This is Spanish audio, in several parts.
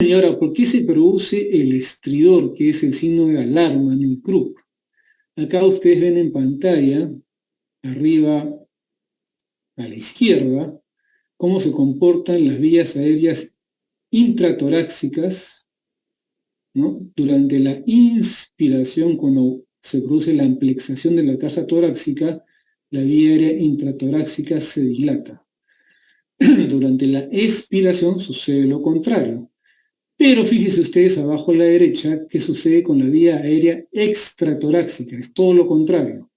Y ahora, ¿por qué se produce el estridor, que es el signo de alarma en el CRUP? Acá ustedes ven en pantalla, arriba a la izquierda, cómo se comportan las vías aéreas intratorácicas, ¿no? Durante la inspiración, cuando se produce la amplexación de la caja torácica, la vía aérea intratorácica se dilata. Durante la expiración sucede lo contrario. Pero fíjense ustedes abajo a la derecha qué sucede con la vía aérea extratorácica, es todo lo contrario.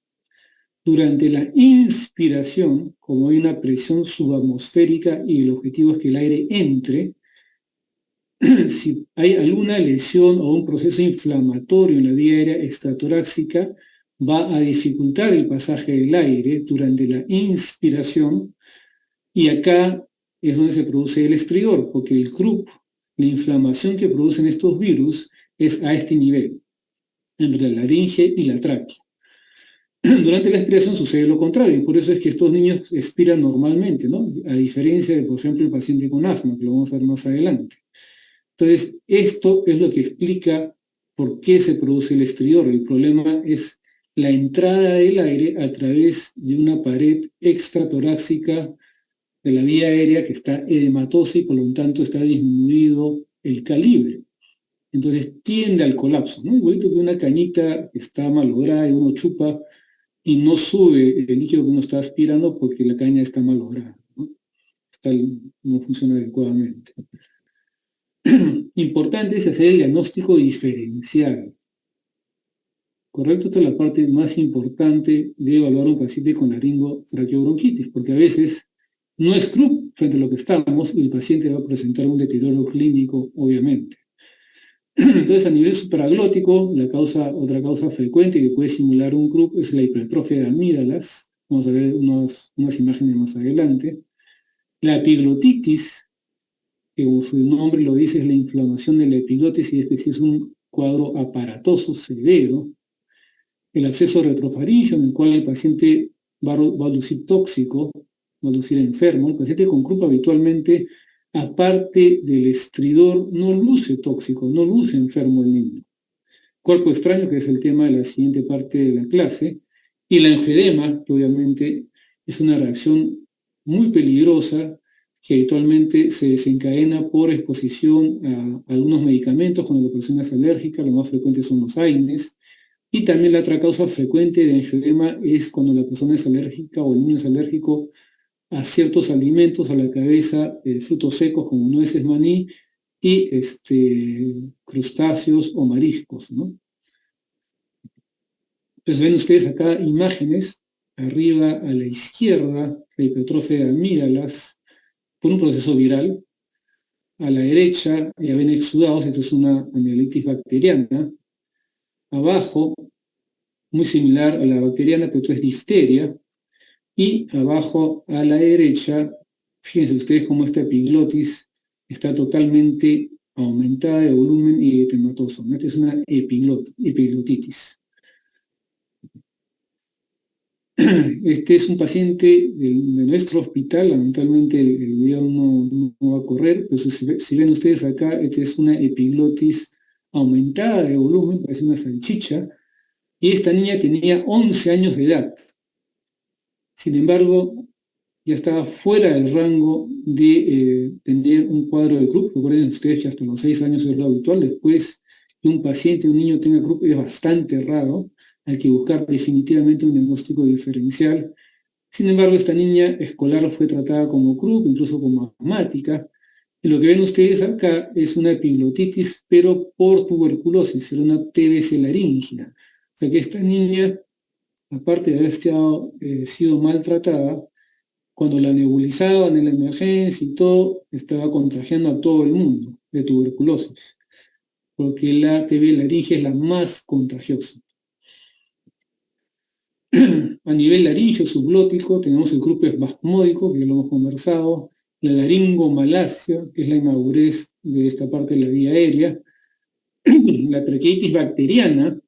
Durante la inspiración, como hay una presión subatmosférica y el objetivo es que el aire entre, si hay alguna lesión o un proceso inflamatorio en la vía aérea extratorácica, va a dificultar el pasaje del aire durante la inspiración y acá es donde se produce el estridor, porque el CRUP, la inflamación que producen estos virus, es a este nivel, entre la laringe y la tráquea. Durante la expiración sucede lo contrario, y por eso es que estos niños expiran normalmente, ¿no? A diferencia de, por ejemplo, el paciente con asma, que lo vamos a ver más adelante. Entonces, esto es lo que explica por qué se produce el estridor. El problema es la entrada del aire a través de una pared extratorácica de la vía aérea que está edematosa y por lo tanto está disminuido el calibre. Entonces tiende al colapso, ¿no? Igualito que una cañita que está malograda y uno chupa y no sube el líquido que uno está aspirando porque la caña está malograda, ¿no? No funciona adecuadamente. Importante es hacer el diagnóstico diferencial. ¿Correcto? Esta es la parte más importante de evaluar a un paciente con laringotraqueobronquitis, porque a veces no es CRUP frente a lo que estamos y el paciente va a presentar un deterioro clínico, obviamente. Entonces, a nivel supraglótico, otra causa frecuente que puede simular un CRUP es la hipertrofia de amígdalas. Vamos a ver unas imágenes más adelante. La epiglotitis, que como su nombre lo dice, es la inflamación de la epiglotis y este sí es un cuadro aparatoso severo. El absceso retrofaríngeo, en el cual el paciente va a lucir tóxico, va a lucir enfermo. El paciente con CRUP habitualmente, aparte del estridor, no luce tóxico, no luce enfermo el niño. Cuerpo extraño, que es el tema de la siguiente parte de la clase, y la angioedema, que obviamente es una reacción muy peligrosa que habitualmente se desencadena por exposición a algunos medicamentos cuando la persona es alérgica, lo más frecuente son los AINES, y también la otra causa frecuente de angioedema es cuando la persona es alérgica o el niño es alérgico a ciertos alimentos, a la cabeza, frutos secos como nueces, maní y crustáceos o mariscos, ¿no? Pues ven ustedes acá imágenes, arriba a la izquierda, la hipertrofia de amígdalas por un proceso viral. A la derecha ya ven exudados, esto es una amigdalitis bacteriana. Abajo, muy similar a la bacteriana, pero esto es difteria. Y abajo a la derecha, fíjense ustedes cómo esta epiglotis está totalmente aumentada de volumen y edematoso, ¿no? Esta es una epiglotitis. Este es un paciente de nuestro hospital, lamentablemente el video no va a correr, pero si ven ustedes acá, esta es una epiglotis aumentada de volumen, parece una salchicha, y esta niña tenía 11 años de edad. Sin embargo, ya estaba fuera del rango de tener un cuadro de CRUP. Recuerden ustedes que hasta los 6 años es lo habitual. Después que un paciente, un niño tenga CRUP es bastante raro. Hay que buscar definitivamente un diagnóstico diferencial. Sin embargo, esta niña escolar fue tratada como CRUP, incluso como asmática. Y lo que ven ustedes acá es una epiglotitis, pero por tuberculosis, era una TBC laríngea. O sea que esta niña, aparte de haber sido maltratada, cuando la nebulizaban en la emergencia y todo, estaba contagiando a todo el mundo de tuberculosis, porque la TB laringe es la más contagiosa. A nivel laringio subglótico tenemos el CRUP espasmódico, que ya lo hemos conversado, la laringomalacia, que es la inmadurez de esta parte de la vía aérea, la traqueitis bacteriana,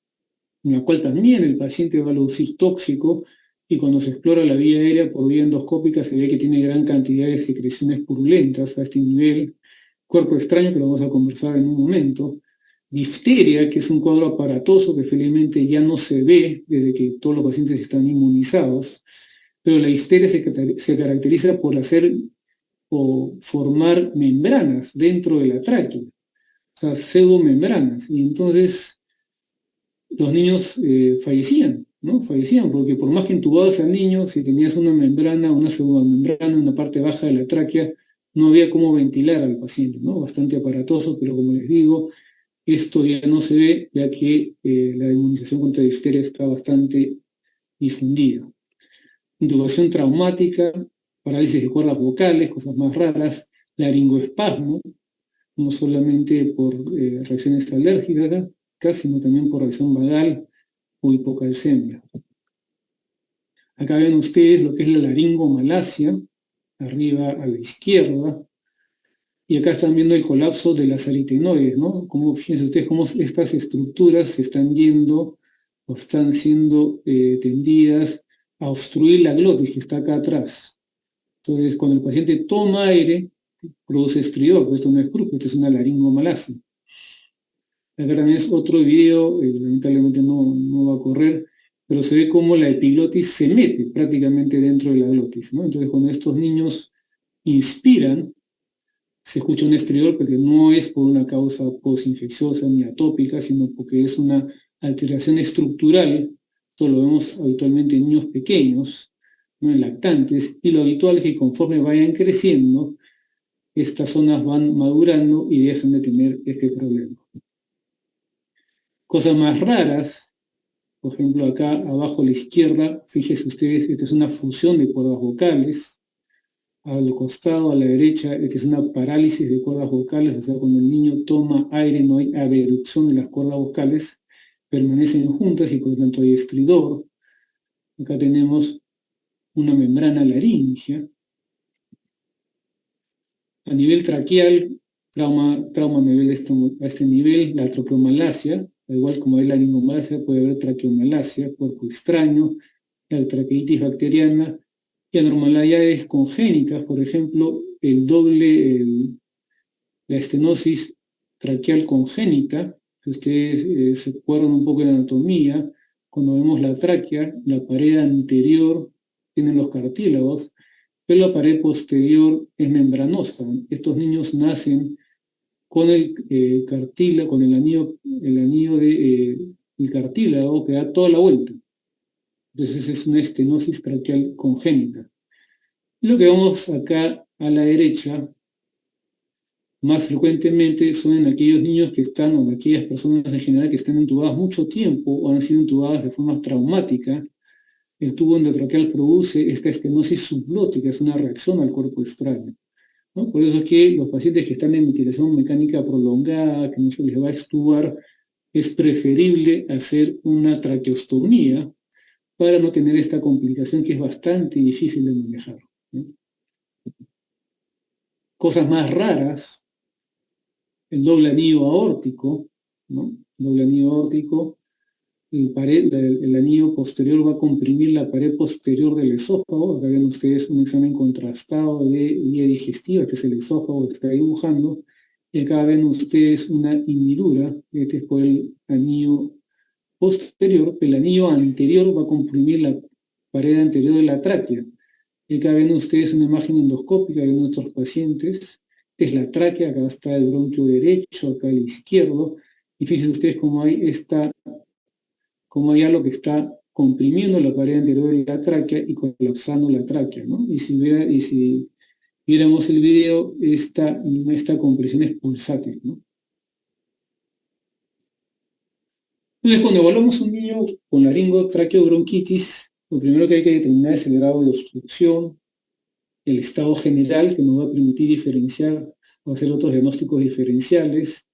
en la cual también el paciente va a lucir tóxico, y cuando se explora la vía aérea por vía endoscópica se ve que tiene gran cantidad de secreciones purulentas a este nivel, cuerpo extraño, que lo vamos a conversar en un momento, difteria, que es un cuadro aparatoso que felizmente ya no se ve desde que todos los pacientes están inmunizados, pero la difteria se caracteriza por hacer o formar membranas dentro de la tráquea, o sea, pseudomembranas, y entonces los niños fallecían, ¿no? Fallecían porque por más que intubabas al niño, si tenías una membrana, una pseudomembrana en una parte baja de la tráquea, no había cómo ventilar al paciente, ¿no? Bastante aparatoso, pero como les digo, esto ya no se ve, ya que la inmunización contra difteria está bastante difundida. Intubación traumática, parálisis de cuerdas vocales, cosas más raras, laringoespasmo, no solamente por reacciones alérgicas, sino también por reacción vagal o hipocalcemia. Acá ven ustedes lo que es la laringomalacia, arriba a la izquierda, y acá están viendo el colapso de las aritenoides, ¿no? Como, fíjense ustedes cómo estas estructuras se están yendo o están siendo tendidas a obstruir la glotis que está acá atrás. Entonces, cuando el paciente toma aire, produce estridor, pero esto no es cruz, esto es una laringomalacia. Acá también es otro video, lamentablemente no va a correr, pero se ve cómo la epiglotis se mete prácticamente dentro de la glotis, ¿no? Entonces, cuando estos niños inspiran, se escucha un estridor, porque no es por una causa posinfecciosa ni atópica, sino porque es una alteración estructural. Esto lo vemos habitualmente en niños pequeños, ¿no? En lactantes, y lo habitual es que conforme vayan creciendo, estas zonas van madurando y dejan de tener este problema. Cosas más raras, por ejemplo, acá abajo a la izquierda, fíjense ustedes, esta es una fusión de cuerdas vocales. Al costado, a la derecha, esta es una parálisis de cuerdas vocales, o sea, cuando el niño toma aire no hay abducción de las cuerdas vocales, permanecen juntas y por lo tanto hay estridor. Acá tenemos una membrana laringea. A nivel traqueal, trauma a nivel a este nivel, la tropeomalacia, igual como hay laringomalacia, puede haber traqueomalacia, cuerpo extraño, la traqueitis bacteriana, y anormalidades congénitas, por ejemplo, la estenosis traqueal congénita. Si ustedes se acuerdan un poco de la anatomía, cuando vemos la tráquea, la pared anterior tiene los cartílagos, pero la pared posterior es membranosa. Estos niños nacen con el cartílago, con el anillo el cartílago que da toda la vuelta. Entonces es una estenosis traqueal congénita. Lo que vemos acá a la derecha, más frecuentemente son en aquellos niños que están, o en aquellas personas en general que están intubadas mucho tiempo o han sido intubadas de forma traumática. El tubo endotraqueal produce esta estenosis subglótica, es una reacción al cuerpo extraño, ¿no? Por eso es que los pacientes que están en ventilación mecánica prolongada, que no se les va a extubar, es preferible hacer una traqueostomía para no tener esta complicación que es bastante difícil de manejar, ¿no? Cosas más raras, el doble anillo aórtico, ¿no? Doble anillo aórtico, el anillo posterior va a comprimir la pared posterior del esófago. Acá ven ustedes un examen contrastado de vía digestiva, este es el esófago que está dibujando, y acá ven ustedes una hendidura, este es por el anillo posterior. El anillo anterior va a comprimir la pared anterior de la tráquea. Y acá ven ustedes una imagen endoscópica de nuestros pacientes. Esta es la tráquea, acá está el bronquio derecho, acá el izquierdo, y fíjense ustedes cómo hay algo que está comprimiendo la pared anterior de la tráquea y colapsando la tráquea, ¿no? Y si viéramos el video, esta compresión es pulsátil, ¿no? Entonces, cuando evaluamos a un niño con laringotraqueobronquitis, lo primero que hay que determinar es el grado de obstrucción, el estado general, que nos va a permitir diferenciar o hacer otros diagnósticos diferenciales,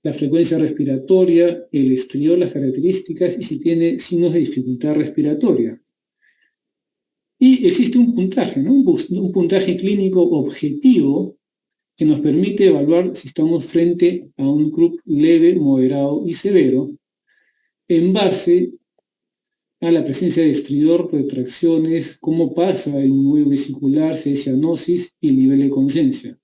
la frecuencia respiratoria, el estridor, las características y si tiene signos de dificultad respiratoria. Y existe un puntaje, ¿no? Un puntaje clínico objetivo que nos permite evaluar si estamos frente a un CRUP leve, moderado y severo en base a la presencia de estridor, retracciones, cómo pasa el nudo vesicular, si hay cianosis y el nivel de conciencia.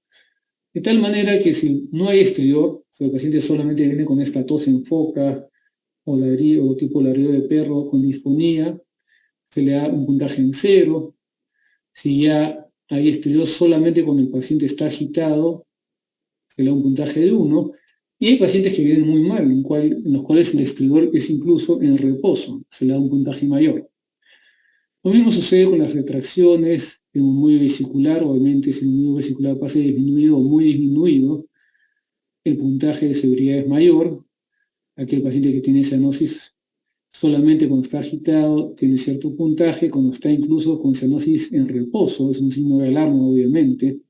De tal manera que si no hay exterior, o sea, el paciente solamente viene con esta tos en foca o tipo ladrido de perro con disfonía, se le da un puntaje en 0. Si ya hay exterior solamente cuando el paciente está agitado, se le da un puntaje de 1. Y hay pacientes que vienen muy mal, en los cuales el estridor es incluso en reposo, se le da un puntaje mayor. Lo mismo sucede con las retracciones en un muelle vesicular. Obviamente, si el muelle vesicular pasa disminuido o muy disminuido, el puntaje de severidad es mayor. Aquel paciente que tiene cianosis solamente cuando está agitado tiene cierto puntaje, cuando está incluso con cianosis en reposo, es un signo de alarma, obviamente,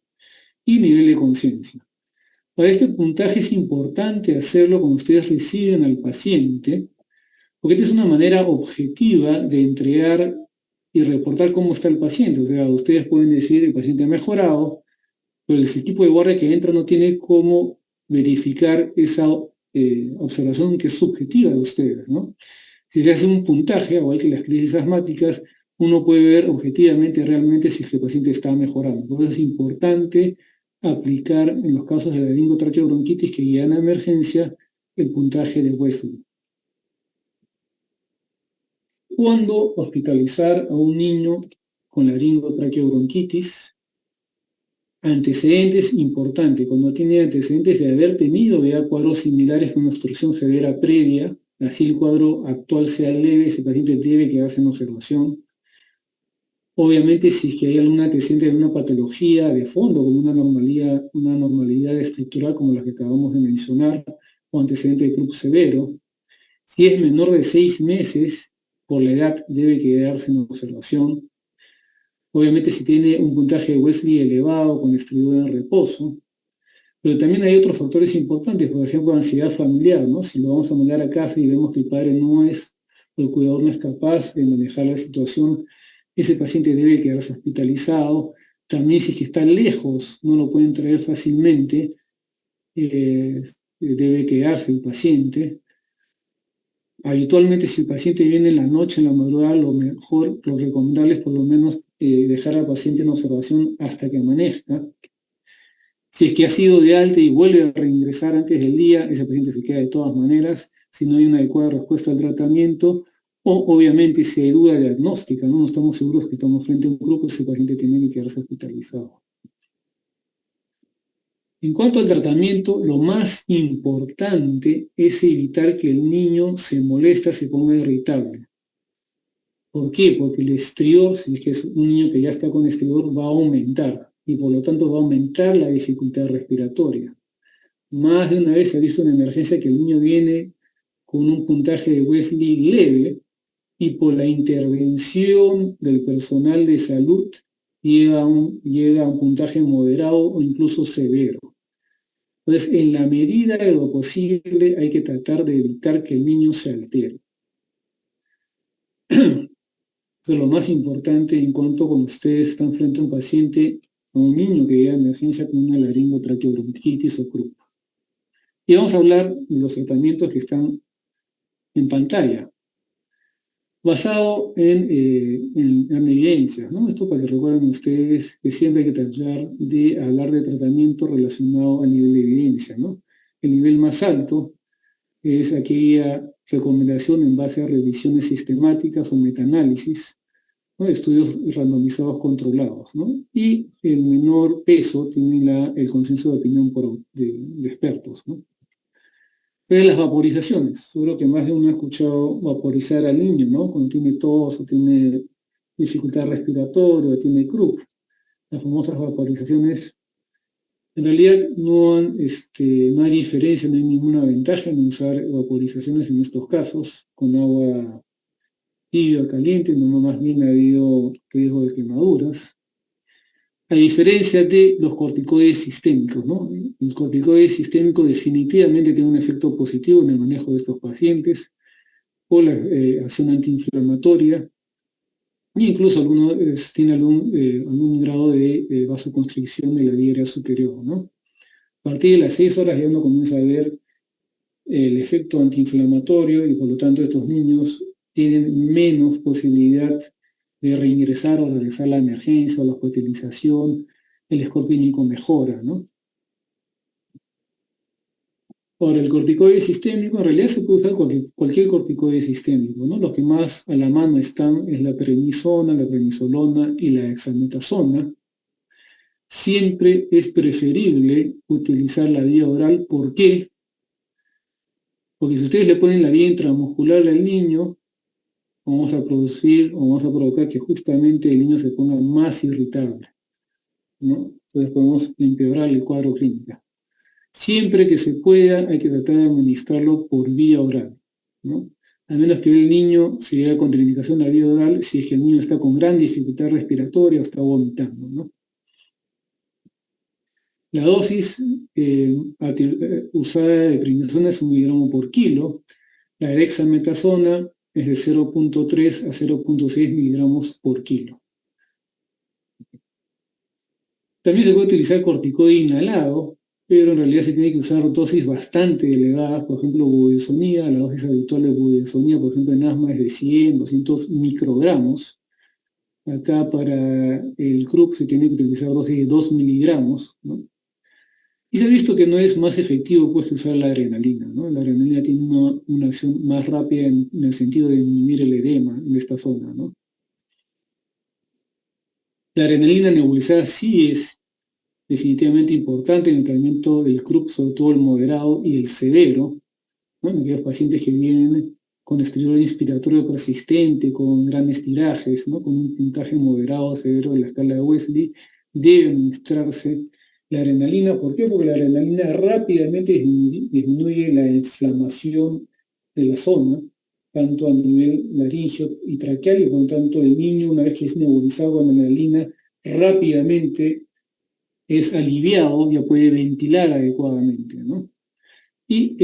y nivel de conciencia. Para este puntaje es importante hacerlo cuando ustedes reciben al paciente, porque esta es una manera objetiva de entregar y reportar cómo está el paciente. O sea, ustedes pueden decir el paciente ha mejorado, pero el equipo de guardia que entra no tiene cómo verificar esa observación que es subjetiva de ustedes, ¿no? Si se hace un puntaje, igual que las crisis asmáticas, uno puede ver objetivamente realmente si el paciente está mejorando. Por eso es importante aplicar en los casos de la laringotraqueobronquitis que llegan a emergencia el puntaje de Wesley. ¿Cuándo hospitalizar a un niño con laringotraqueobronquitis? Antecedentes importantes. Cuando tiene antecedentes de haber tenido ya cuadros similares con obstrucción severa previa, así el cuadro actual sea leve, ese paciente debe quedarse en observación. Obviamente, si es que hay algún antecedente de una patología de fondo, como una normalidad estructural como la que acabamos de mencionar, o antecedente de Krupp severo. Si es menor de 6 meses, por la edad debe quedarse en observación. Obviamente, si tiene un puntaje de Wesley elevado con estridor en reposo. Pero también hay otros factores importantes, por ejemplo, ansiedad familiar, ¿no? Si lo vamos a mandar a casa y vemos que el padre no es, o el cuidador no es capaz de manejar la situación, ese paciente debe quedarse hospitalizado. También si es que está lejos, no lo pueden traer fácilmente, debe quedarse el paciente. Habitualmente, si el paciente viene en la noche, en la madrugada, lo recomendable es por lo menos dejar al paciente en observación hasta que amanezca. Si es que ha sido de alta y vuelve a reingresar antes del día, ese paciente se queda de todas maneras, si no hay una adecuada respuesta al tratamiento, o obviamente si hay duda diagnóstica, no estamos seguros que estamos frente a un grupo, ese paciente tiene que quedarse hospitalizado. En cuanto al tratamiento, lo más importante es evitar que el niño se molesta, se ponga irritable. ¿Por qué? Porque el estridor, si es que es un niño que ya está con estridor, va a aumentar y por lo tanto va a aumentar la dificultad respiratoria. Más de una vez se ha visto en emergencia que el niño viene con un puntaje de Wesley leve y por la intervención del personal de salud llega a un puntaje moderado o incluso severo. Entonces, en la medida de lo posible, hay que tratar de evitar que el niño se altere. Eso es lo más importante en cuanto cuando ustedes están frente a un paciente, a un niño que llega a emergencia con una laringotraqueobronquitis o Krupp. Y vamos a hablar de los tratamientos que están en pantalla, basado en evidencias, ¿no? Esto para que recuerden ustedes que siempre hay que tratar de hablar de tratamiento relacionado a nivel de evidencia, ¿no? El nivel más alto es aquella recomendación en base a revisiones sistemáticas o metaanálisis, ¿no? Estudios randomizados controlados, ¿no? Y el menor peso tiene el consenso de opinión de expertos, ¿no? Pero las vaporizaciones, seguro que más de uno ha escuchado vaporizar al niño, ¿no? Cuando tiene tos o tiene dificultad respiratoria o tiene Krupp. Las famosas vaporizaciones, en realidad no hay diferencia, no hay ninguna ventaja en usar vaporizaciones en estos casos, con agua tibia o caliente, no más bien ha habido riesgo de quemaduras. A diferencia de los corticoides sistémicos, ¿no? El corticoide sistémico definitivamente tiene un efecto positivo en el manejo de estos pacientes por la acción antiinflamatoria e incluso tiene algún grado de vasoconstricción de la vía aérea superior, ¿no? A partir de las 6 horas ya uno comienza a ver el efecto antiinflamatorio y por lo tanto estos niños tienen menos posibilidad de reingresar o regresar a la emergencia o la hospitalización, el score clínico mejora, ¿no? Ahora, el corticoide sistémico, en realidad se puede usar cualquier corticoide sistémico, ¿no? Los que más a la mano están es la prednisona, la prednisolona y la dexametasona. Siempre es preferible utilizar la vía oral. ¿Por qué? Porque si ustedes le ponen la vía intramuscular al niño, vamos a producir o vamos a provocar que justamente el niño se ponga más irritable, ¿no? Entonces podemos empeorar el cuadro clínico. Siempre que se pueda, hay que tratar de administrarlo por vía oral, ¿no? A menos que el niño se llegue a contraindicación a la vía oral si es que el niño está con gran dificultad respiratoria o está vomitando, ¿no? La dosis usada de prednisona es 1 miligramo por kilo. La dexametasona es de 0,3 a 0,6 miligramos por kilo. También se puede utilizar corticoide inhalado, pero en realidad se tiene que usar dosis bastante elevadas, por ejemplo, budesonida. La dosis habitual de budesonida, por ejemplo, en asma es de 100, 200 microgramos. Acá para el CRUP se tiene que utilizar dosis de 2 miligramos, ¿no? Y se ha visto que no es más efectivo pues, que usar la adrenalina, ¿no? La adrenalina tiene una acción más rápida en el sentido de disminuir el edema en esta zona, ¿no? La adrenalina nebulizada sí es definitivamente importante en el tratamiento del CRUP, sobre todo el moderado y el severo, ¿no? En aquellos pacientes que vienen con estrés inspiratorio persistente, con grandes tirajes, ¿no? Con un puntaje moderado o severo de la escala de Wesley, debe administrarse la adrenalina. ¿Por qué? Porque la adrenalina rápidamente disminuye la inflamación de la zona, tanto a nivel laringio y traqueal, y por lo tanto el niño, una vez que es nebulizado con adrenalina, rápidamente es aliviado, ya puede ventilar adecuadamente, ¿no? Y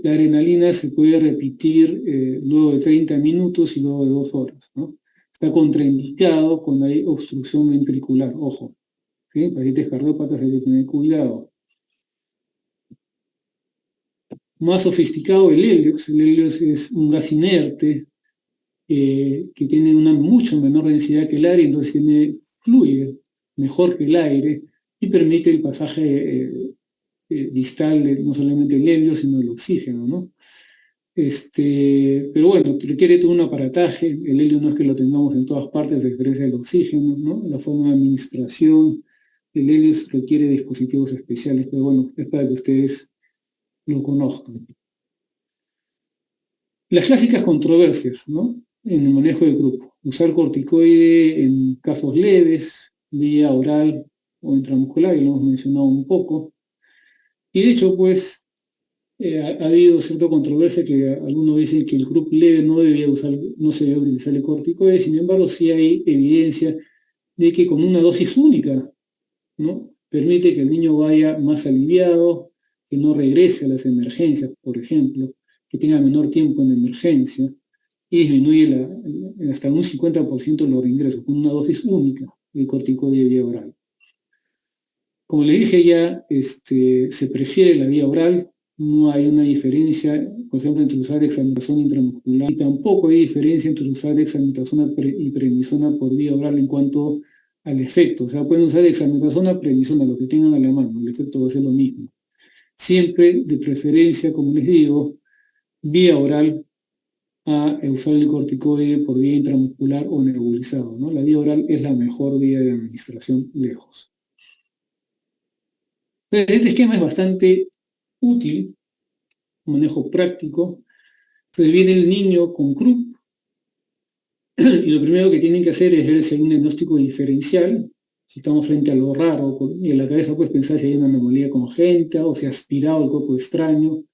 la adrenalina se puede repetir luego de 30 minutos y luego de 2 horas, ¿no? Está contraindicado cuando hay obstrucción ventricular, ojo, ¿sí? Pacientes cardiópatas hay que tener cuidado. Más sofisticado el heliox. El heliox es un gas inerte que tiene una mucho menor densidad que el aire, entonces fluye mejor que el aire y permite el pasaje distal de no solamente el helio, sino el oxígeno, ¿no? Pero bueno, requiere todo un aparataje. El helio no es que lo tengamos en todas partes, a diferencia del oxígeno, ¿no? La forma de administración del helio requiere dispositivos especiales, pero bueno, es para que ustedes lo conozcan. Las clásicas controversias, ¿no? En el manejo del grupo. Usar corticoide en casos leves, vía oral o intramuscular, ya lo hemos mencionado un poco. Y de hecho, pues, ha habido cierta controversia que algunos dicen que el grupo leve no se debe utilizar el corticoide. Sin embargo, sí hay evidencia de que con una dosis única, ¿no? Permite que el niño vaya más aliviado, que no regrese a las emergencias, por ejemplo, que tenga menor tiempo en emergencia y disminuye hasta un 50% los reingresos con una dosis única de corticoide vía oral. Como les dije ya, se prefiere la vía oral, no hay una diferencia, por ejemplo, entre usar dexametasona intramuscular y tampoco hay diferencia entre usar dexametasona y prednisona por vía oral en cuanto al efecto. O sea, pueden usar dexametasona, prednisona, lo que tengan a la mano, el efecto va a ser lo mismo. Siempre de preferencia, como les digo, vía oral a usar el corticoide por vía intramuscular o nebulizado, ¿no? La vía oral es la mejor vía de administración lejos. Entonces, este esquema es bastante útil, manejo práctico. Entonces viene el niño con CRUP y lo primero que tienen que hacer es ver si hay un diagnóstico diferencial, si estamos frente a algo raro, y en la cabeza puedes pensar si hay una anomalía congénita o si ha aspirado el cuerpo extraño,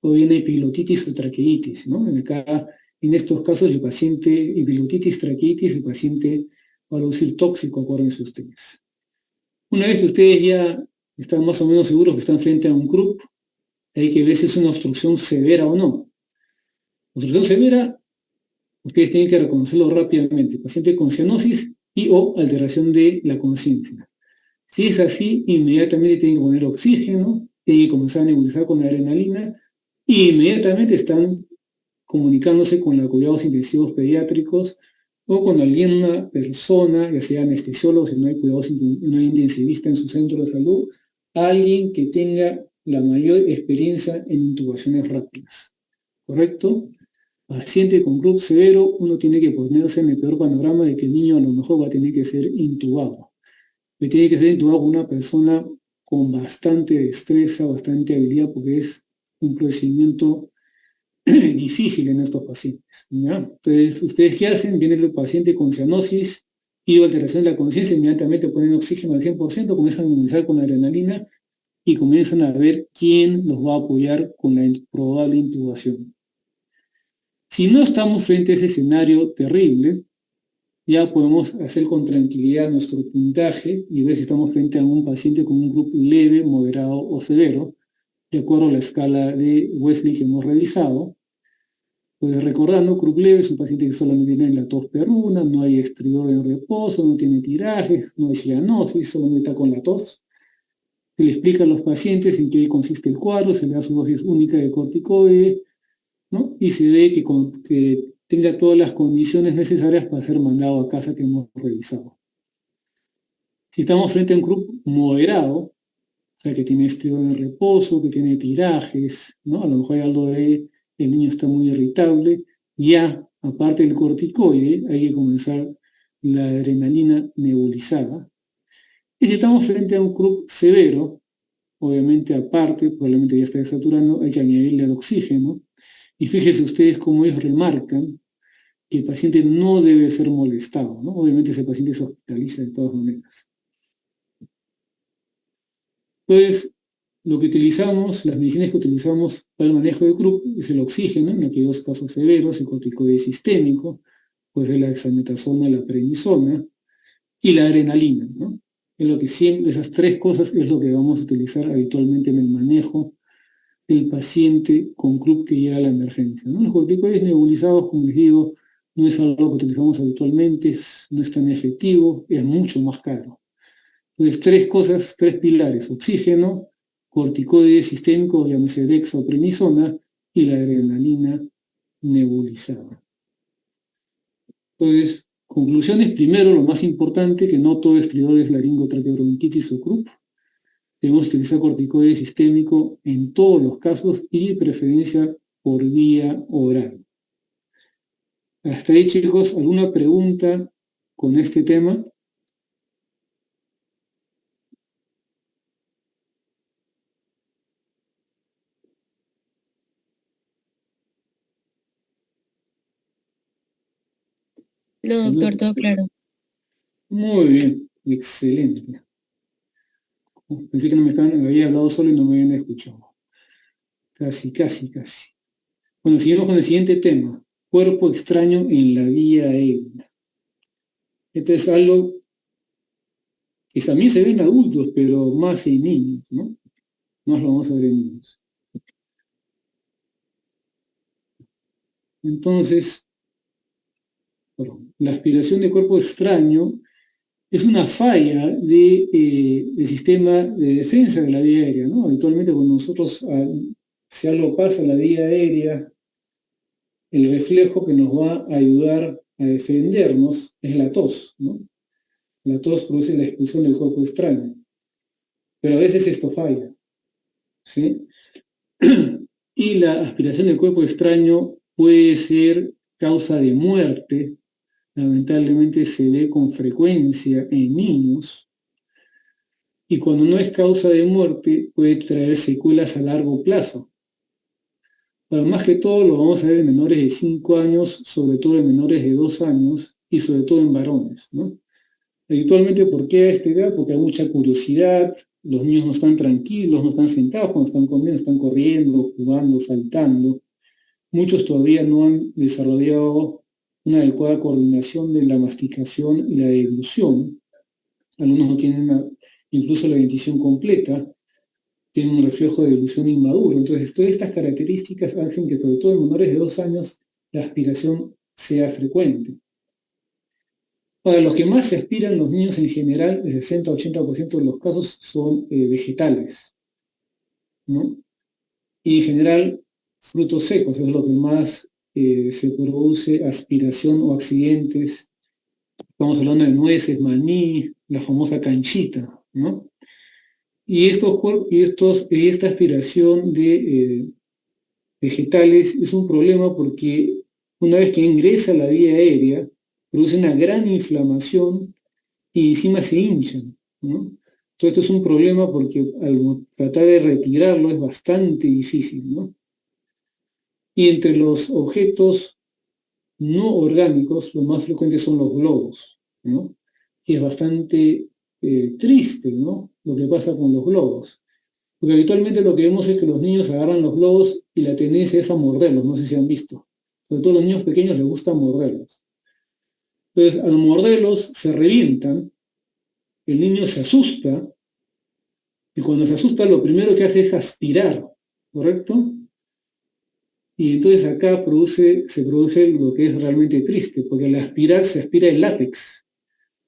o bien hay pilotitis o traqueitis, ¿no? En estos casos el paciente, pilotitis, traqueitis, el paciente va a lucir tóxico, acuérdense ustedes. Una vez que ustedes ya están más o menos seguros que están frente a un CRUP, hay que ver si es una obstrucción severa o no. Obstrucción severa, ustedes tienen que reconocerlo rápidamente. Paciente con cianosis y o alteración de la conciencia. Si es así, inmediatamente tienen que poner oxígeno, tienen que comenzar a nebulizar con adrenalina y inmediatamente están comunicándose con los cuidados intensivos pediátricos o con alguna persona, ya sea anestesiólogo, si no hay intensivista en su centro de salud, alguien que tenga la mayor experiencia en intubaciones rápidas. ¿Correcto? Paciente con CRUB severo, uno tiene que ponerse en el peor panorama de que el niño a lo mejor va a tener que ser intubado. Que tiene que ser intubado con una persona con bastante destreza, bastante habilidad, porque es un procedimiento difícil en estos pacientes, ¿ya? Entonces, ¿ustedes qué hacen? Viene el paciente con cianosis y alteración de la conciencia, inmediatamente ponen oxígeno al 100%, comienzan a inmunizar con adrenalina y comienzan a ver quién los va a apoyar con la probable intubación. Si no estamos frente a ese escenario terrible, ya podemos hacer con tranquilidad nuestro puntaje y ver si estamos frente a un paciente con un grupo leve, moderado o severo, de acuerdo a la escala de Wesley que hemos revisado. Pues recordando, CRUB leve es un paciente que solamente tiene la tos perruna, no hay estridor en reposo, no tiene tirajes, no hay cianosis, solamente está con la tos. Se le explica a los pacientes en qué consiste el cuadro, se le da su dosis única de corticoide, ¿no? Y se ve que tenga todas las condiciones necesarias para ser mandado a casa que hemos revisado. Si estamos frente a un CRUB moderado, o sea, que tiene estridor en reposo, que tiene tirajes, ¿no? A lo mejor hay algo de el niño está muy irritable, ya, aparte del corticoide, hay que comenzar la adrenalina nebulizada. Y si estamos frente a un CRUB severo, obviamente aparte, probablemente ya está desaturando, hay que añadirle al oxígeno. Y fíjense ustedes cómo ellos remarcan que el paciente no debe ser molestado, ¿no? Obviamente ese paciente se hospitaliza de todas maneras. Entonces, lo que utilizamos, las medicinas que utilizamos para el manejo de CRUB es el oxígeno, en aquellos casos severos, el corticoide sistémico, pues de la dexametasona, la prednisona, y la adrenalina, ¿no? Es lo que siempre, esas tres cosas es lo que vamos a utilizar habitualmente en el manejo del paciente con CRUB que llega a la emergencia, ¿no? Los corticoides nebulizados, como les digo, no es algo que utilizamos habitualmente, no es tan efectivo, es mucho más caro. Entonces, tres cosas, tres pilares: oxígeno, corticoide sistémico, llámese dexa o prednisona, y la adrenalina nebulizada. Entonces, conclusiones: primero, lo más importante, que no todo estridor es laringotraqueobronquitis o CRUB. Debemos utilizar corticoide sistémico en todos los casos y de preferencia por vía oral. Hasta ahí, chicos, ¿alguna pregunta con este tema? No, doctor, todo claro. Muy bien, excelente. Pensé que no me había hablado solo y no me habían escuchado. Casi, casi, casi. Bueno, seguimos con el siguiente tema. Cuerpo extraño en la vía aérea. Este es algo que también se ve en adultos, pero más en niños, ¿no? Más lo vamos a ver en niños. Entonces, perdón, la aspiración de cuerpo extraño es una falla del sistema de defensa de la vía aérea, ¿no? Habitualmente cuando nosotros, si algo pasa en la vía aérea, el reflejo que nos va a ayudar a defendernos es la tos, ¿no? La tos produce la expulsión del cuerpo extraño. Pero a veces esto falla, ¿sí? Y la aspiración del cuerpo extraño puede ser causa de muerte. Lamentablemente se ve con frecuencia en niños. Y cuando no es causa de muerte, puede traer secuelas a largo plazo. Pero más que todo lo vamos a ver en menores de 5 años, sobre todo en menores de 2 años y sobre todo en varones, ¿no? Habitualmente, ¿por qué a esta edad? Porque hay mucha curiosidad, los niños no están tranquilos, no están sentados cuando están comiendo, están corriendo, jugando, saltando. Muchos todavía no han desarrollado una adecuada coordinación de la masticación y la deglución. Algunos no tienen incluso la dentición completa, tienen un reflejo de deglución inmaduro. Entonces, todas estas características hacen que, sobre todo en menores de 2 años, la aspiración sea frecuente. Para los que más se aspiran los niños en general, el 60-80% de los casos son vegetales, ¿no? Y en general, frutos secos es lo que más se produce aspiración o accidentes. Estamos hablando de nueces, maní, la famosa canchita, ¿no? Y esta aspiración de vegetales es un problema porque una vez que ingresa a la vía aérea, produce una gran inflamación y encima se hinchan, ¿no? Todo esto es un problema porque al tratar de retirarlo es bastante difícil, ¿no? Y entre los objetos no orgánicos, lo más frecuente son los globos, ¿no? Y es bastante triste, ¿no? Lo que pasa con los globos. Porque habitualmente lo que vemos es que los niños agarran los globos y la tendencia es a morderlos, no sé si han visto. Sobre todo a los niños pequeños les gusta morderlos. Entonces, al morderlos se revientan, el niño se asusta, y cuando se asusta lo primero que hace es aspirar, ¿correcto? Y entonces acá se produce lo que es realmente triste, porque al aspirar se aspira el látex,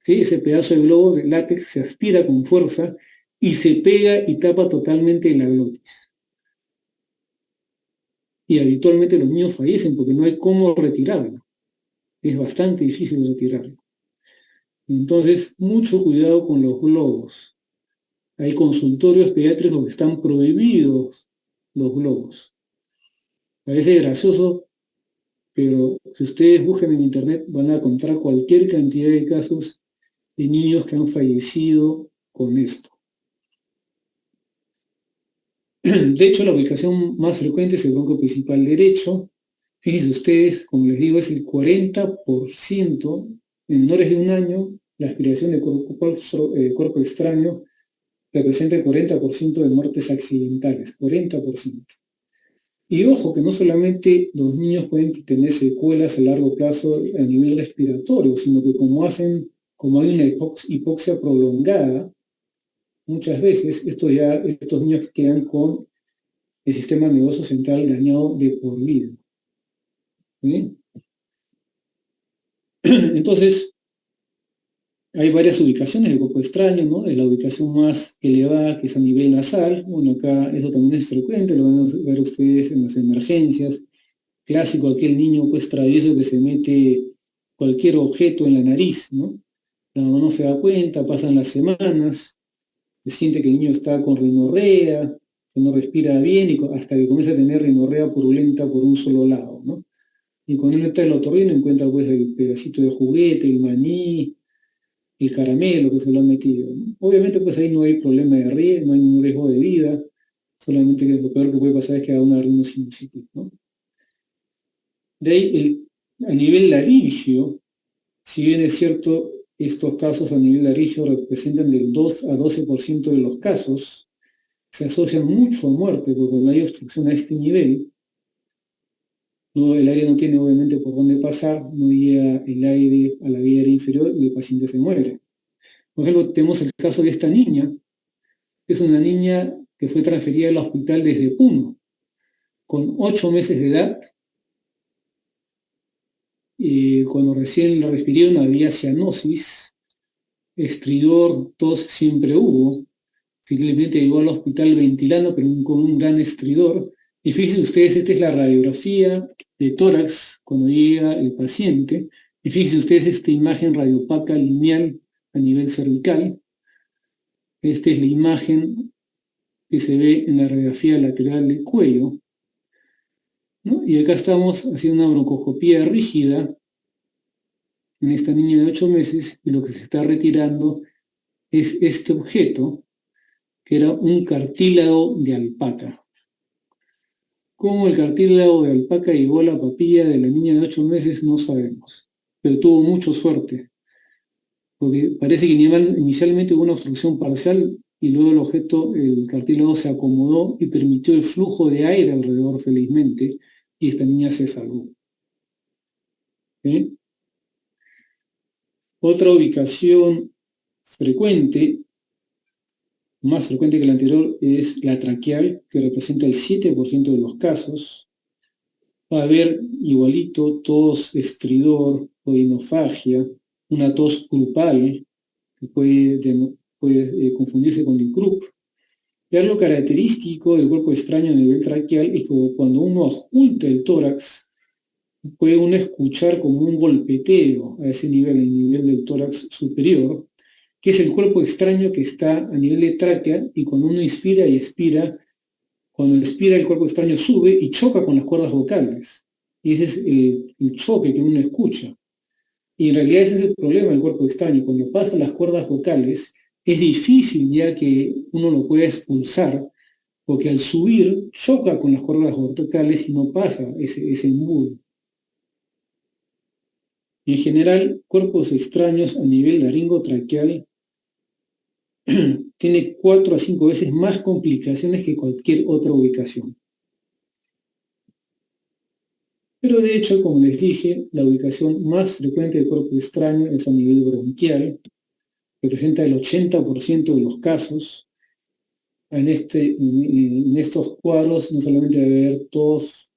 ¿sí? Ese pedazo de globo de látex se aspira con fuerza y se pega y tapa totalmente la glotis. Y habitualmente los niños fallecen porque no hay cómo retirarlo. Es bastante difícil retirarlo. Entonces, mucho cuidado con los globos. Hay consultorios pediátricos que están prohibidos los globos. Parece gracioso, pero si ustedes buscan en internet van a encontrar cualquier cantidad de casos de niños que han fallecido con esto. De hecho, la ubicación más frecuente es el bronco principal derecho. Fíjense ustedes, como les digo, es el 40% en menores de un año, la aspiración de cuerpo extraño representa el 40% de muertes accidentales, 40%. Y ojo que no solamente los niños pueden tener secuelas a largo plazo a nivel respiratorio, sino que como hay una hipoxia prolongada, muchas veces estos niños quedan con el sistema nervioso central dañado de por vida. ¿Sí? Entonces, hay varias ubicaciones del cuerpo extraño, ¿no? Es la ubicación más elevada, que es a nivel nasal. Bueno, acá eso también es frecuente, lo van a ver ustedes en las emergencias. Clásico, aquel niño pues travieso que se mete cualquier objeto en la nariz, ¿no? La mamá no se da cuenta, pasan las semanas, se siente que el niño está con rinorrea, que no respira bien, y hasta que comienza a tener rinorrea purulenta por un solo lado, ¿no? Y cuando uno está en el otorrino encuentra pues el pedacito de juguete, el maní, el caramelo que se lo han metido, ¿no? Obviamente pues ahí no hay problema de riesgo, no hay ningún riesgo de vida, solamente que lo peor que puede pasar es que haga una rinosinusitis, ¿no? De ahí, a nivel laringio, si bien es cierto, estos casos a nivel laringio representan del 2 a 12% de los casos, se asocian mucho a muerte, porque cuando hay obstrucción a este nivel, el aire no tiene obviamente por dónde pasar, no llega el aire a la vía aérea inferior y el paciente se muere. Por ejemplo, tenemos el caso de esta niña, que es una niña que fue transferida al hospital desde Puno, con 8 meses de edad. Cuando recién la refirieron había cianosis, estridor, tos siempre hubo. Finalmente llegó al hospital ventilando, pero con un gran estridor. Y fíjense ustedes, esta es la radiografía de tórax cuando llega el paciente. Y fíjense ustedes esta imagen radiopaca lineal a nivel cervical. Esta es la imagen que se ve en la radiografía lateral del cuello, ¿no? Y acá estamos haciendo una broncoscopía rígida en esta niña de 8 meses y lo que se está retirando es este objeto, que era un cartílago de alpaca. Cómo el cartílago de alpaca llegó a la papilla de la niña de 8 meses no sabemos, pero tuvo mucha suerte, porque parece que inicialmente hubo una obstrucción parcial y luego el cartílago se acomodó y permitió el flujo de aire alrededor felizmente y esta niña se salvó. ¿Sí? Otra ubicación frecuente, más frecuente que la anterior, es la traqueal, que representa el 7% de los casos. Va a haber igualito tos, estridor, odinofagia, una tos grupal, que puede confundirse con el croup. Y algo característico del cuerpo extraño a nivel traqueal es que cuando uno oculta el tórax, puede uno escuchar como un golpeteo a ese nivel, el nivel del tórax superior, que es el cuerpo extraño que está a nivel de tráquea, y cuando uno inspira y expira, cuando expira el cuerpo extraño sube y choca con las cuerdas vocales. Y ese es el choque que uno escucha. Y en realidad ese es el problema del cuerpo extraño. Cuando pasan las cuerdas vocales, es difícil ya que uno lo pueda expulsar, porque al subir choca con las cuerdas vocales y no pasa ese embudo. En general, cuerpos extraños a nivel laringotraqueal tiene 4 a 5 veces más complicaciones que cualquier otra ubicación. Pero de hecho, como les dije, la ubicación más frecuente de cuerpo extraño es a nivel bronquial, que presenta el 80% de los casos. En estos cuadros no solamente debe haber tos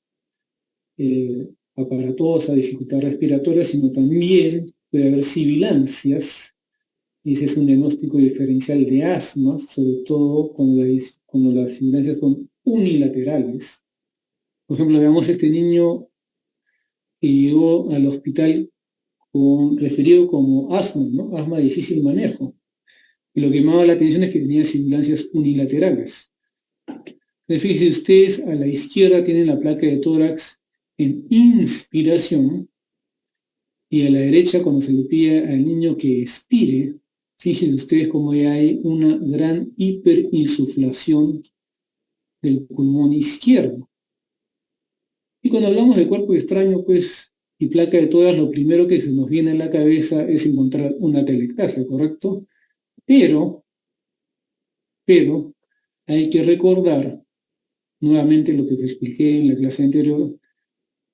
aparatosa, dificultad respiratoria, sino también puede haber sibilancias, y ese es un diagnóstico diferencial de asma, sobre todo cuando las sibilancias son unilaterales. Por ejemplo, veamos este niño que llegó al hospital referido como asma, ¿no? Asma de difícil manejo. Y lo que llamaba la atención es que tenía sibilancias unilaterales. Fíjense ustedes, a la izquierda tienen la placa de tórax en inspiración, y a la derecha, cuando se le pide al niño que expire, fíjense ustedes cómo ya hay una gran hiperinsuflación del pulmón izquierdo. Y cuando hablamos de cuerpo extraño, pues, y placa de tórax, lo primero que se nos viene a la cabeza es encontrar una atelectasia, ¿correcto? Pero hay que recordar nuevamente lo que te expliqué en la clase anterior,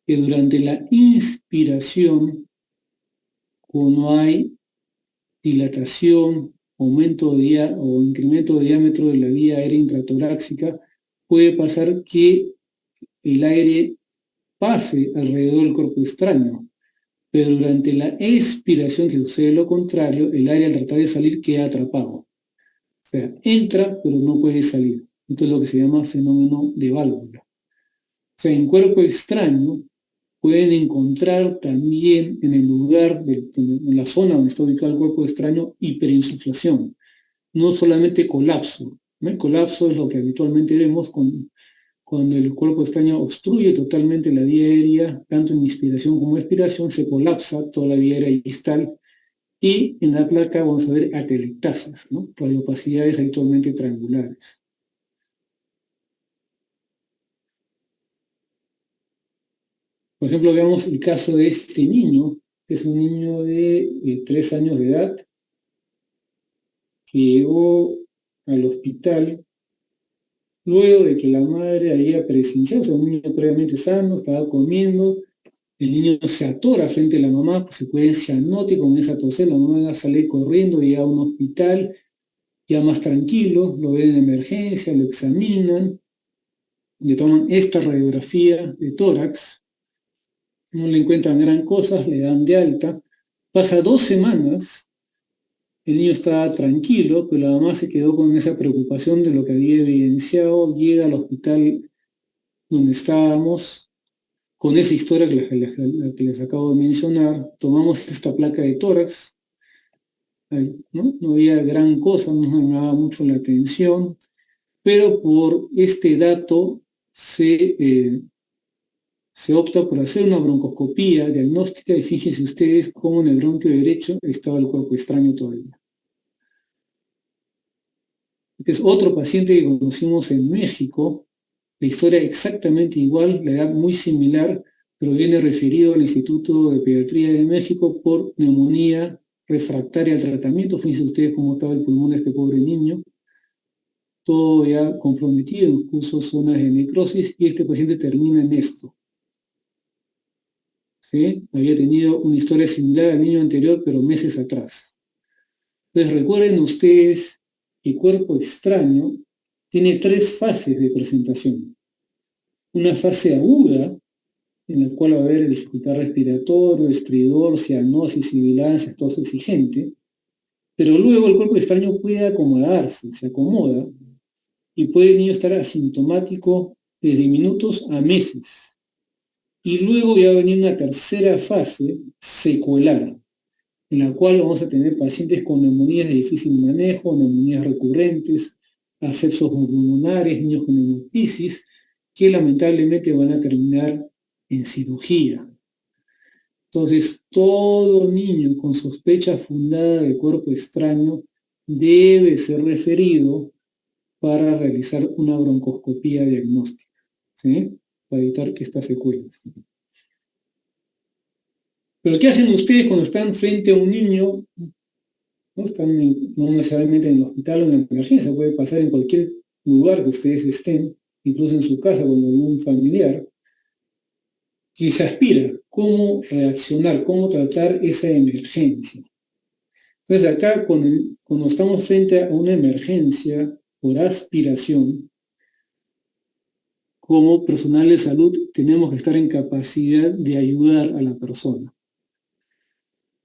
que durante la inspiración, cuando hay dilatación, aumento o incremento de diámetro de la vía aérea intratorácica, puede pasar que el aire pase alrededor del cuerpo extraño, pero durante la expiración, que sucede lo contrario, el aire al tratar de salir queda atrapado. O sea, entra pero no puede salir. Esto es lo que se llama fenómeno de válvula. O sea, en cuerpo extraño pueden encontrar también en el lugar, en la zona donde está ubicado el cuerpo extraño, hiperinsuflación, no solamente colapso. El colapso es lo que habitualmente vemos cuando el cuerpo extraño obstruye totalmente la vía aérea, tanto en inspiración como expiración, se colapsa toda la vía aérea distal, y en la placa vamos a ver atelectasias, ¿no? Radiopacidades habitualmente triangulares. Por ejemplo, veamos el caso de este niño, que es un niño de 3 años de edad, que llegó al hospital luego de que la madre había presenciado, o sea, un niño previamente sano, estaba comiendo, el niño se atora frente a la mamá, pues se puede cianótico, comienza a toser, la mamá sale corriendo, llega a un hospital, ya más tranquilo, lo ven en emergencia, lo examinan, le toman esta radiografía de tórax, no le encuentran gran cosa, le dan de alta, pasa 2 semanas, el niño estaba tranquilo, pero la mamá se quedó con esa preocupación de lo que había evidenciado, llega al hospital donde estábamos, con esa historia que les acabo de mencionar, tomamos esta placa de tórax, ¿no? Había gran cosa, no nos llamaba mucho la atención, pero por este dato se opta por hacer una broncoscopía diagnóstica, y fíjense ustedes cómo en el bronquio derecho estaba el cuerpo extraño todavía. Este es otro paciente que conocimos en México, la historia exactamente igual, la edad muy similar, pero viene referido al Instituto de Pediatría de México por neumonía refractaria al tratamiento. Fíjense ustedes cómo estaba el pulmón de este pobre niño, todo ya comprometido, incluso zonas de necrosis, y este paciente termina en esto. ¿Sí? Había tenido una historia similar al niño anterior, pero meses atrás. Entonces recuerden ustedes que cuerpo extraño tiene 3 fases de presentación. Una fase aguda, en la cual va a haber dificultad respiratoria, estridor, cianosis, sibilancias, tos exigente, pero luego el cuerpo extraño puede acomodarse, se acomoda, y puede el niño estar asintomático desde minutos a meses. Y luego va a venir una tercera fase secuelar, en la cual vamos a tener pacientes con neumonías de difícil manejo, neumonías recurrentes, asepsos pulmonares, niños con hemoptisis, que lamentablemente van a terminar en cirugía. Entonces, todo niño con sospecha fundada de cuerpo extraño debe ser referido para realizar una broncoscopía diagnóstica, ¿sí? Para evitar que estas secuelas. Pero ¿qué hacen ustedes cuando están frente a un niño? No están no necesariamente en el hospital o en la emergencia, puede pasar en cualquier lugar que ustedes estén, incluso en su casa con algún familiar, y se aspira cómo reaccionar, cómo tratar esa emergencia. Entonces acá, cuando estamos frente a una emergencia por aspiración, como personal de salud tenemos que estar en capacidad de ayudar a la persona.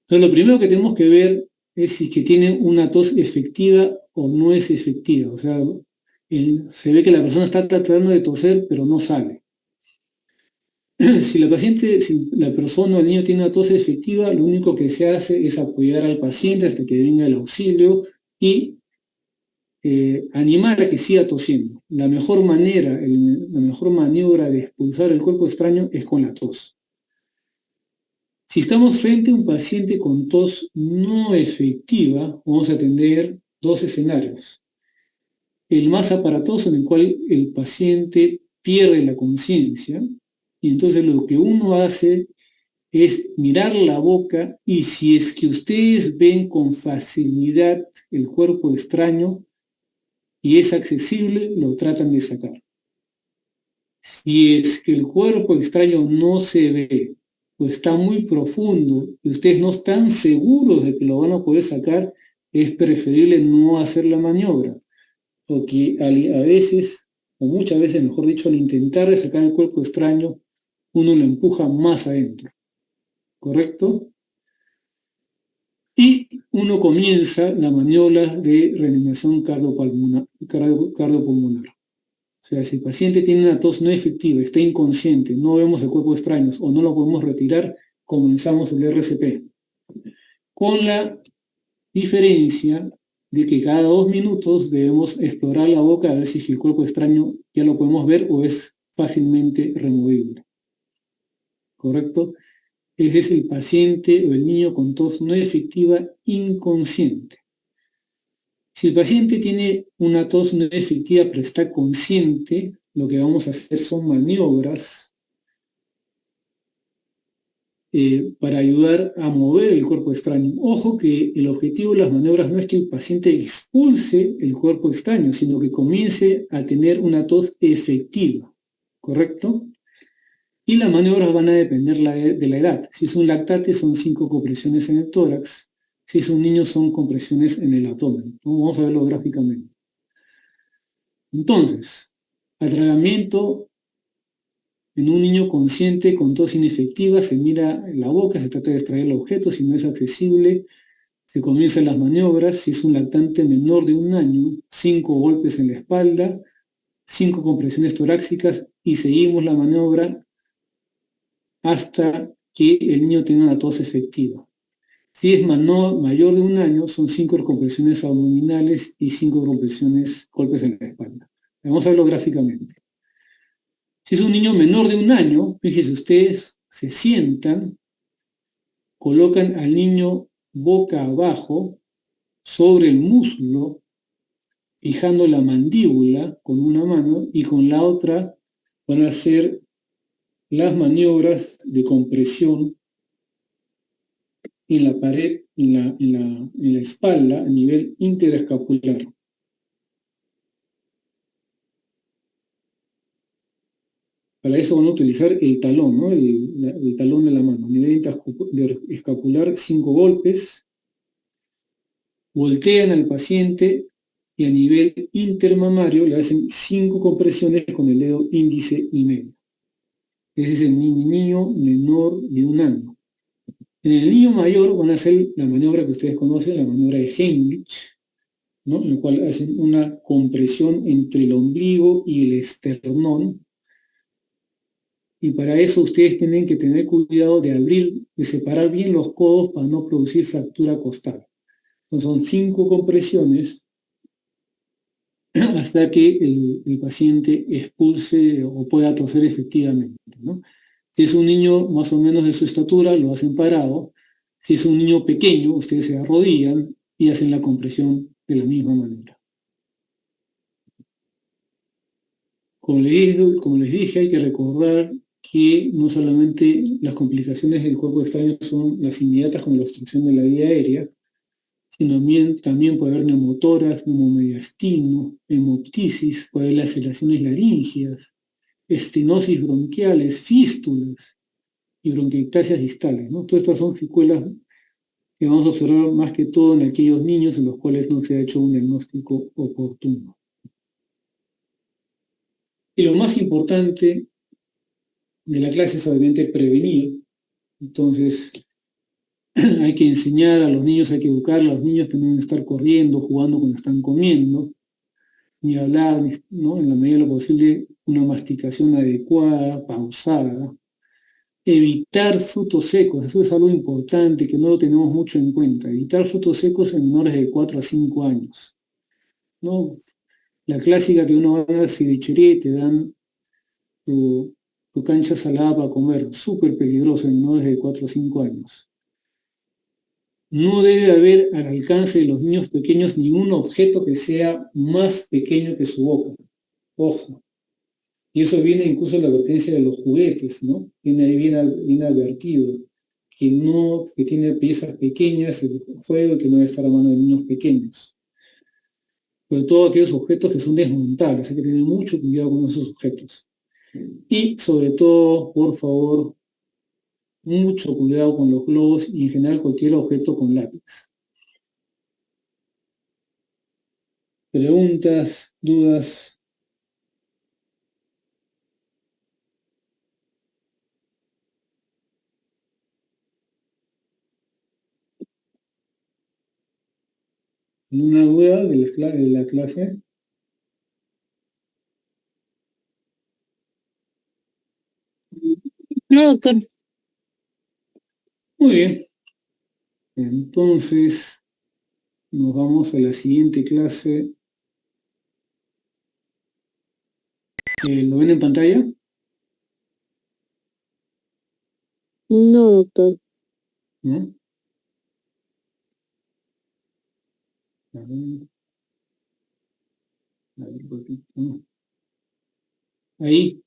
Entonces lo primero que tenemos que ver es si que tiene una tos efectiva o no es efectiva. O sea, se ve que la persona está tratando de toser, pero no sale. Si la persona o el niño tiene una tos efectiva, lo único que se hace es apoyar al paciente hasta que venga el auxilio y animar a que siga tosiendo. La mejor manera, la mejor maniobra de expulsar el cuerpo extraño es con la tos. Si estamos frente a un paciente con tos no efectiva, vamos a tener dos escenarios. El más aparatoso, en el cual el paciente pierde la conciencia, y entonces lo que uno hace es mirar la boca, y si es que ustedes ven con facilidad el cuerpo extraño y es accesible, lo tratan de sacar. Si es que el cuerpo extraño no se ve o está muy profundo y ustedes no están seguros de que lo van a poder sacar, es preferible no hacer la maniobra, porque a veces, o muchas veces, mejor dicho, al intentar de sacar el cuerpo extraño, uno lo empuja más adentro, ¿correcto? Y uno comienza la maniobra de reanimación cardiopulmonar. O sea, si el paciente tiene una tos no efectiva, está inconsciente, no vemos el cuerpo extraño o no lo podemos retirar, comenzamos el RCP. Con la diferencia de que cada 2 minutos debemos explorar la boca a ver si el cuerpo extraño ya lo podemos ver o es fácilmente removible. ¿Correcto? Ese es el paciente o el niño con tos no efectiva inconsciente. Si el paciente tiene una tos no efectiva pero está consciente, lo que vamos a hacer son maniobras para ayudar a mover el cuerpo extraño. Ojo que el objetivo de las maniobras no es que el paciente expulse el cuerpo extraño, sino que comience a tener una tos efectiva, ¿correcto? Y las maniobras van a depender de la edad. Si es un lactate son 5 compresiones en el tórax, si es un niño son compresiones en el abdomen. Vamos a verlo gráficamente. Entonces, atragantamiento en un niño consciente con tos inefectiva, se mira en la boca, se trata de extraer el objeto, si no es accesible, se comienzan las maniobras. Si es un lactante menor de 1 año, 5 golpes en la espalda, 5 compresiones torácicas y seguimos la maniobra hasta que el niño tenga una tos efectiva. Si es mayor de 1 año, son 5 compresiones abdominales y 5 compresiones, golpes en la espalda. Vamos a verlo gráficamente. Si es un niño menor de 1 año, fíjense ustedes, se sientan, colocan al niño boca abajo sobre el muslo, fijando la mandíbula con una mano y con la otra van a hacer las maniobras de compresión en la pared, en la espalda a nivel interescapular. Para eso van a utilizar el talón, ¿no? el talón de la mano. A nivel escapular, 5 golpes. Voltean al paciente y a nivel intermamario le hacen 5 compresiones con el dedo índice y medio. Ese es el niño menor de 1 año. En el niño mayor van a hacer la maniobra que ustedes conocen, la maniobra de Heimlich, ¿no? En la cual hacen una compresión entre el ombligo y el esternón, Y para eso ustedes tienen que tener cuidado de de separar bien los codos para no producir fractura costal. Entonces son 5 compresiones hasta que el paciente expulse o pueda toser efectivamente, ¿no? Si es un niño más o menos de su estatura, lo hacen parado. Si es un niño pequeño, ustedes se arrodillan y hacen la compresión de la misma manera. Como les dije, hay que recordar que no solamente las complicaciones del cuerpo extraño son las inmediatas como la obstrucción de la vía aérea, sino también puede haber neumotoras, neumomediastino, hemoptisis, puede haber laceraciones laringias, estenosis bronquiales, fístulas y bronquiectasias distales, ¿no? Todas estas son secuelas que vamos a observar más que todo en aquellos niños en los cuales no se ha hecho un diagnóstico oportuno. Y lo más importante de la clase es obviamente prevenir. Entonces, hay que enseñar a los niños, hay que educar a los niños que no deben estar corriendo, jugando cuando están comiendo, ni hablar, ¿no? En la medida de lo posible, una masticación adecuada, pausada. Evitar frutos secos, eso es algo importante que no lo tenemos mucho en cuenta. Evitar frutos secos en menores de 4 a 5 años, ¿no? La clásica que uno va a dar cevichería, te dan tu cancha salada para comer, súper peligroso en menores de 4 o 5 años. No debe haber al alcance de los niños pequeños ningún objeto que sea más pequeño que su boca. Ojo. Y eso viene incluso en la advertencia de los juguetes, ¿no? Viene ahí bien advertido. Que tiene piezas pequeñas, el juego, que no debe estar a mano de niños pequeños. Sobre todo aquellos objetos que son desmontables, hay que tener mucho cuidado con esos objetos. Y sobre todo, por favor, mucho cuidado con los globos y en general cualquier objeto con látex. Preguntas, dudas. ¿Una duda de la clase? No, doctor. Muy bien. Entonces, nos vamos a la siguiente clase. ¿Lo ven en pantalla? No, doctor. ¿No? A ver, por aquí. No. Ahí.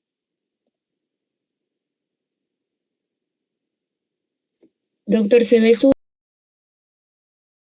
Doctor, se ve su